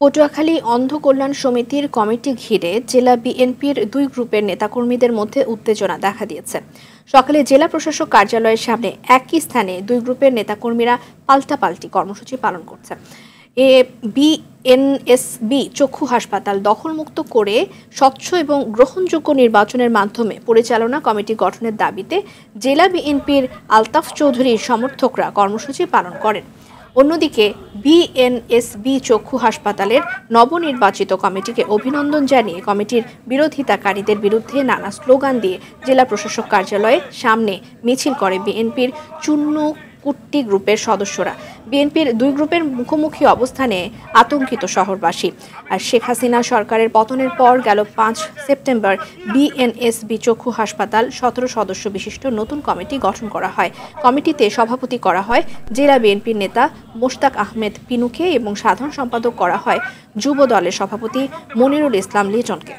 পটুয়াখালী অন্ধ কল্যাণ সমিতির কমিটি ঘিরে জেলা বিএনপির দুই গ্রুপের নেতাকর্মীদের মধ্যে উত্তেজনা দেখা দিয়েছে। সকালে জেলা প্রশাসক কার্যালয়ের সামনে একই স্থানে দুই গ্রুপের নেতাকর্মীরা পাল্টাপাল্টি কর্মসূচি পালন করছে। বিএনএসবি চক্ষু হাসপাতাল দখলমুক্ত করে স্বচ্ছ এবং গ্রহণযোগ্য নির্বাচনের মাধ্যমে পরিচালনা কমিটি গঠনের দাবিতে জেলা বিএনপির আলতাফ চৌধুরীর সমর্থকরা কর্মসূচি পালন করেন। অন্যদিকে বিএনএসবি চক্ষু হাসপাতালের নবনির্বাচিত কমিটিকে অভিনন্দন জানিয়ে কমিটির বিরোধিতাকারীদের বিরুদ্ধে নানা স্লোগান দিয়ে জেলা প্রশাসক কার্যালয়ের সামনে মিছিল করে বিএনপির চুন্নুকুট্টি গ্রুপের সদস্যরা। বিএনপির দুই গ্রুপের মুখোমুখি অবস্থানে আতঙ্কিত শহরবাসী। আর শেখ হাসিনা সরকারের পতনের পর গেল 5 সেপ্টেম্বর বিএনএসবি চক্ষু হাসপাতাল 17 সদস্য বিশিষ্ট নতুন কমিটি গঠন করা হয়। কমিটিতে সভাপতি করা হয় জেলা বিএনপির নেতা মোশতাক আহমেদ পিনুকে এবং সাধারণ সম্পাদক করা হয় যুব দলের সভাপতি মনিরুল ইসলাম লিটনকে।